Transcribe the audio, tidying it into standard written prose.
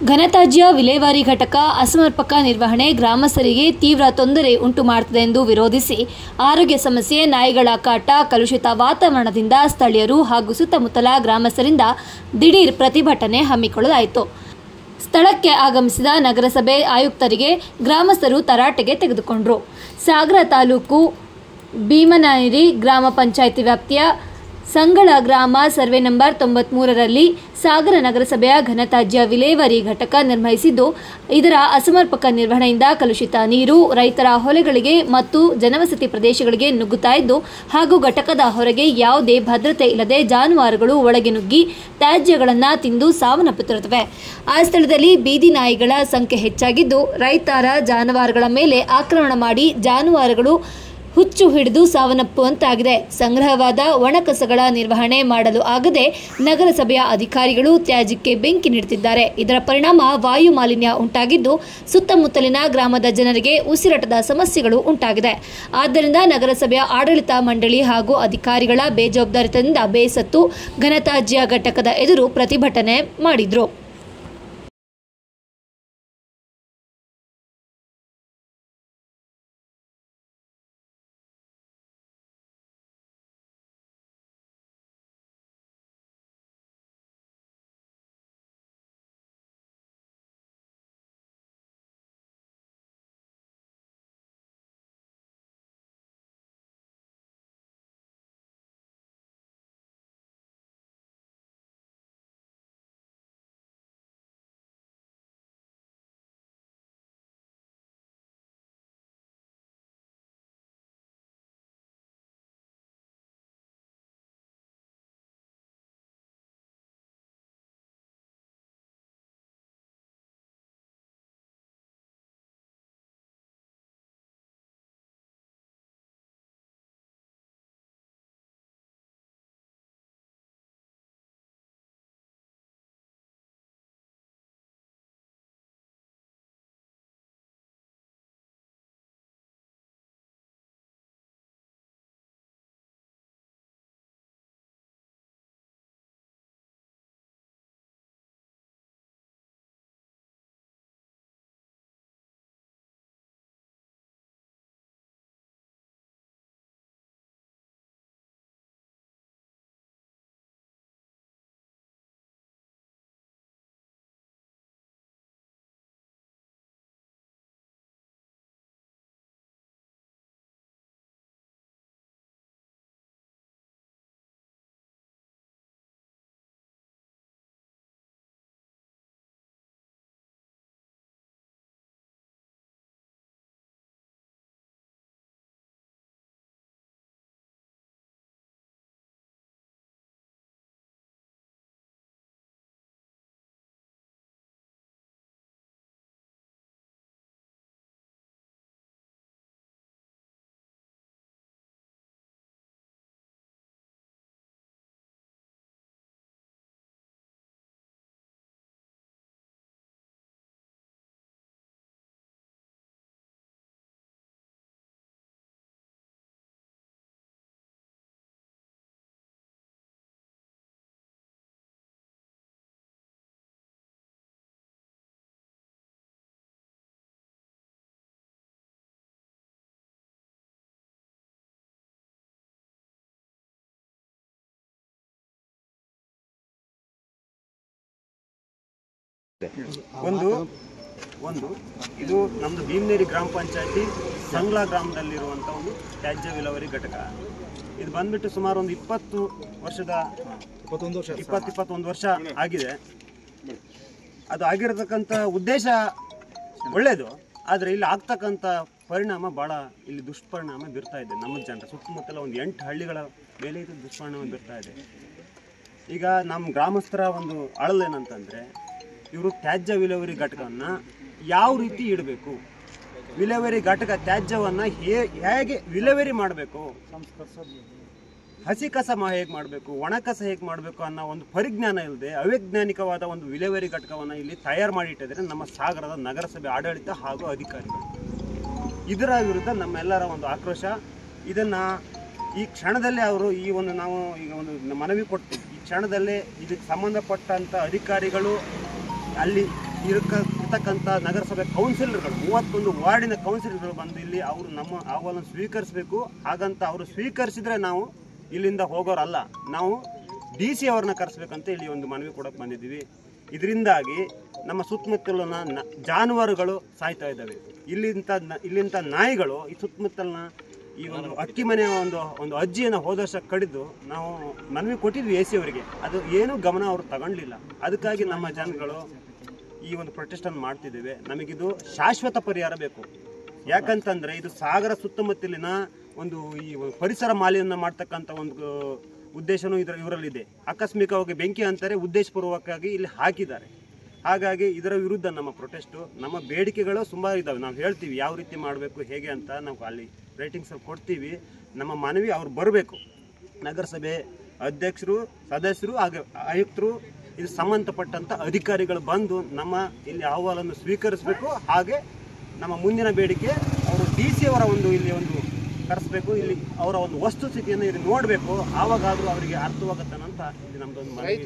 ಘನತ್ಯಾಜ್ಯ ವಿಲೇವಾರಿ ಘಟಕ ಅಸಮರ್ಪಕ ನಿರ್ವಹಣೆ ಗ್ರಾಮಸ್ಥರಿಗೆ ತೀವ್ರ ತೊಂದರೆ ಉಂಟು ಮಾಡುತ್ತದೆ ಎಂದು ವಿರೋಧಿಸಿ ಆರೋಗ್ಯ ಸಮಸ್ಯೆ, ನಾಯಿಗಳ ಕಾಟ, ಕಲುಷಿತ ವಾತಾವರಣದಿಂದ ಸ್ಥಳೀಯರು ಹಾಗೂ ಸುತ್ತಮುತ್ತಲ ಗ್ರಾಮಸ್ಥರಿಂದ ದಿಢೀರ್ ಪ್ರತಿಭಟನೆ ಹಮ್ಮಿಕೊಳ್ಳಲಾಯಿತು. ಸ್ಥಳಕ್ಕೆ ಆಗಮಿಸಿದ ನಗರಸಭೆ ಆಯುಕ್ತರಿಗೆ ಗ್ರಾಮಸ್ಥರು ತರಾಟೆಗೆ ತೆಗೆದುಕೊಂಡರು. ಸಾಗರ ತಾಲೂಕು ಭೀಮನಾಯಿರಿ ಗ್ರಾಮ ಪಂಚಾಯಿತಿ ವ್ಯಾಪ್ತಿಯ ಸಂಗಳ ಗ್ರಾಮ ಸರ್ವೆ ನಂಬರ್ 93ರಲ್ಲಿ ಸಾಗರ ನಗರಸಭೆಯ ಘನತ್ಯಾಜ್ಯ ವಿಲೇವಾರಿ ಘಟಕ ನಿರ್ವಹಿಸಿದ್ದು, ಇದರ ಅಸಮರ್ಪಕ ನಿರ್ವಹಣೆಯಿಂದ ಕಲುಷಿತ ನೀರು ರೈತರ ಹೊಲಗಳಿಗೆ ಮತ್ತು ಜನವಸತಿ ಪ್ರದೇಶಗಳಿಗೆ ನುಗ್ಗುತ್ತಾ ಇದ್ದು ಹಾಗೂ ಘಟಕದ ಹೊರಗೆ ಯಾವುದೇ ಭದ್ರತೆ ಇಲ್ಲದೆ ಜಾನುವಾರುಗಳು ಒಳಗೆ ನುಗ್ಗಿ ತ್ಯಾಜ್ಯಗಳನ್ನು ತಿಂದು ಸಾವನ್ನಪ್ಪುತ್ತಿರುತ್ತವೆ. ಆ ಸ್ಥಳದಲ್ಲಿ ಬೀದಿ ನಾಯಿಗಳ ಸಂಖ್ಯೆ ಹೆಚ್ಚಾಗಿದ್ದು, ರೈತರ ಜಾನುವಾರುಗಳ ಮೇಲೆ ಆಕ್ರಮಣ ಮಾಡಿ ಜಾನುವಾರುಗಳು ಹುಚ್ಚು ಹಿಡಿದು ಸಾವನ್ನಪ್ಪುವಂತಾಗಿದೆ. ಸಂಗ್ರಹವಾದ ಒಣಕಸಗಳ ನಿರ್ವಹಣೆ ಮಾಡಲು ಆಗದೆ ನಗರಸಭೆಯ ಅಧಿಕಾರಿಗಳು ತ್ಯಾಜ್ಯಕ್ಕೆ ಬೆಂಕಿ ನೀಡುತ್ತಿದ್ದಾರೆ. ಇದರ ಪರಿಣಾಮ ವಾಯು ಮಾಲಿನ್ಯ ಉಂಟಾಗಿದ್ದು ಸುತ್ತಮುತ್ತಲಿನ ಗ್ರಾಮದ ಜನರಿಗೆ ಉಸಿರಾಟದ ಸಮಸ್ಯೆಗಳು ಉಂಟಾಗಿದೆ. ಆದ್ದರಿಂದ ನಗರಸಭೆಯ ಆಡಳಿತ ಮಂಡಳಿ ಹಾಗೂ ಅಧಿಕಾರಿಗಳ ಬೇಜವಾಬ್ದಾರಿತನದಿಂದ ಬೇಸತ್ತು ಘನತ್ಯಾಜ್ಯ ಘಟಕದ ಎದುರು ಪ್ರತಿಭಟನೆ ಮಾಡಿದ್ರು. ಒಂದು ಇದು ನಮ್ಮದು ಭೀಮನೇರಿ ಗ್ರಾಮ ಪಂಚಾಯತಿ ಸಂಗ್ಲಾ ಗ್ರಾಮದಲ್ಲಿರುವಂಥ ಒಂದು ತ್ಯಾಜ್ಯ ವಿಲೇವಾರಿ ಘಟಕ. ಇದು ಬಂದ್ಬಿಟ್ಟು ಸುಮಾರು ಒಂದು 21 ವರ್ಷ ಆಗಿದೆ. ಅದು ಆಗಿರತಕ್ಕಂಥ ಉದ್ದೇಶ ಒಳ್ಳೆಯದು, ಆದರೆ ಇಲ್ಲಿ ಆಗ್ತಕ್ಕಂಥ ಪರಿಣಾಮ ಭಾಳ ಇಲ್ಲಿ ದುಷ್ಪರಿಣಾಮ ಬೀರ್ತಾ ಇದೆ. ನಮ್ಮ ಜನರ ಸುತ್ತಮುತ್ತಲ ಒಂದು 8 ಹಳ್ಳಿಗಳ ಮೇಲೆ ಇದು ದುಷ್ಪರಿಣಾಮ ಬೀರ್ತಾ ಇದೆ. ಈಗ ನಮ್ಮ ಗ್ರಾಮಸ್ಥರ ಒಂದು ಅಳಲೇನಂತಂದರೆ, ಇವರು ತ್ಯಾಜ್ಯ ವಿಲೇವಾರಿ ಘಟಕವನ್ನು ಯಾವ ರೀತಿ ಇಡಬೇಕು, ವಿಲೇವಾರಿ ಘಟಕ ತ್ಯಾಜ್ಯವನ್ನು ಹೇಗೆ ವಿಲೇವಾರಿ ಮಾಡಬೇಕು, ಹಸಿ ಕಸ ಹೇಗೆ ಮಾಡಬೇಕು, ಒಣ ಕಸ ಹೇಗೆ ಮಾಡಬೇಕು ಅನ್ನೋ ಒಂದು ಪರಿಜ್ಞಾನ ಇಲ್ಲದೆ ಅವೈಜ್ಞಾನಿಕವಾದ ಒಂದು ವಿಲೇವಾರಿ ಘಟಕವನ್ನು ಇಲ್ಲಿ ತಯಾರು ಮಾಡಿಟ್ಟಿದ್ದಾರೆ ನಮ್ಮ ಸಾಗರದ ನಗರಸಭೆ ಆಡಳಿತ ಹಾಗೂ ಅಧಿಕಾರಿಗಳು. ಇದರ ವಿರುದ್ಧ ನಮ್ಮೆಲ್ಲರ ಒಂದು ಆಕ್ರೋಶ. ಇದನ್ನು ಈ ಕ್ಷಣದಲ್ಲೇ ಅವರು ನಾವು ಈಗ ಒಂದು ಮನವಿ ಕೊಡ್ತೀವಿ. ಈ ಕ್ಷಣದಲ್ಲೇ ಇದಕ್ಕೆ ಸಂಬಂಧಪಟ್ಟಂಥ ಅಧಿಕಾರಿಗಳು ಅಲ್ಲಿ ಇರತಕ್ಕಂಥ ನಗರಸಭೆ ಕೌನ್ಸಿಲರ್ಗಳು 31 ವಾರ್ಡಿನ ಕೌನ್ಸಿಲರ್ಗಳು ಬಂದು ಇಲ್ಲಿ ಅವರು ನಮ್ಮ ಅಹವಾಲನ್ನು ಸ್ವೀಕರಿಸಬೇಕು. ಹಾಗಂತ ಅವರು ಸ್ವೀಕರಿಸಿದ್ರೆ ನಾವು ಇಲ್ಲಿಂದ ಹೋಗೋರಲ್ಲ, ನಾವು DC ಅವ್ರನ್ನ ಕರೆಸ್ಬೇಕಂತ ಇಲ್ಲಿ ಒಂದು ಮನವಿ ಕೊಡಕ್ಕೆ ಬಂದಿದ್ದೀವಿ. ಇದರಿಂದಾಗಿ ನಮ್ಮ ಸುತ್ತಮುತ್ತಲಿನ ಜಾನುವಾರುಗಳು ಸಾಯ್ತಾ ಇದ್ದಾವೆ. ಇಲ್ಲಿಂದ ನಾಯಿಗಳು ಈ ಸುತ್ತಮುತ್ತಲಿನ ಈ ಒಂದು ಅಕ್ಕಿ ಮನೆಯ ಒಂದು ಅಜ್ಜಿಯನ್ನು ಹೋದ ವರ್ಷ ಕಡಿದು ನಾವು ಮನವಿ ಕೊಟ್ಟಿದ್ವಿ AC ಅವರಿಗೆ, ಅದು ಏನೂ ಗಮನ ಅವರು ತಗೊಂಡಿಲ್ಲ. ಅದಕ್ಕಾಗಿ ನಮ್ಮ ಜನಗಳು ಈ ಒಂದು ಪ್ರೊಟೆಸ್ಟನ್ನು ಮಾಡ್ತಿದ್ದೇವೆ. ನಮಗಿದು ಶಾಶ್ವತ ಪರಿಹಾರ ಬೇಕು. ಯಾಕಂತಂದರೆ ಇದು ಸಾಗರ ಸುತ್ತಮುತ್ತಲಿನ ಒಂದು ಈ ಪರಿಸರ ಮಾಲಿನ್ಯ ಮಾಡ್ತಕ್ಕಂಥ ಒಂದು ಉದ್ದೇಶನೂ ಇವರಲ್ಲಿದೆ. ಆಕಸ್ಮಿಕವಾಗಿ ಬೆಂಕಿ ಅಂತಾರೆ, ಉದ್ದೇಶಪೂರ್ವಕವಾಗಿ ಇಲ್ಲಿ ಹಾಕಿದ್ದಾರೆ. ಹಾಗಾಗಿ ಇದರ ವಿರುದ್ಧ ನಮ್ಮ ಪ್ರೊಟೆಸ್ಟು, ನಮ್ಮ ಬೇಡಿಕೆಗಳು ಸುಮಾರು ಇದ್ದಾವೆ. ನಾವು ಹೇಳ್ತೀವಿ ಯಾವ ರೀತಿ ಮಾಡಬೇಕು ಹೇಗೆ ಅಂತ, ನಾವು ಅಲ್ಲಿ ರೈಟಿಂಗ್ಸ್ ಕೊಡ್ತೀವಿ. ನಮ್ಮ ಮನವಿ ಅವ್ರು ಬರಬೇಕು. ನಗರಸಭೆ ಅಧ್ಯಕ್ಷರು, ಸದಸ್ಯರು ಹಾಗೂ ಆಯುಕ್ತರು, ಇದು ಸಂಬಂಧಪಟ್ಟಂಥ ಅಧಿಕಾರಿಗಳು ಬಂದು ನಮ್ಮ ಇಲ್ಲಿ ಅಹವಾಲನ್ನು ಸ್ವೀಕರಿಸಬೇಕು. ಹಾಗೆ ನಮ್ಮ ಮುಂದಿನ ಬೇಡಿಕೆ ಅವರು DC ಅವರ ಇಲ್ಲಿ ಕರೆಸಬೇಕು. ಇಲ್ಲಿ ಅವರ ಒಂದು ವಸ್ತುಸ್ಥಿತಿಯನ್ನು ಇಲ್ಲಿ ನೋಡಬೇಕು. ಆವಾಗಾದರೂ ಅವರಿಗೆ ಅರ್ಥವಾಗುತ್ತಾನಂತ ಇಲ್ಲಿ ನಮ್ಮದೊಂದು ಮನವಿ.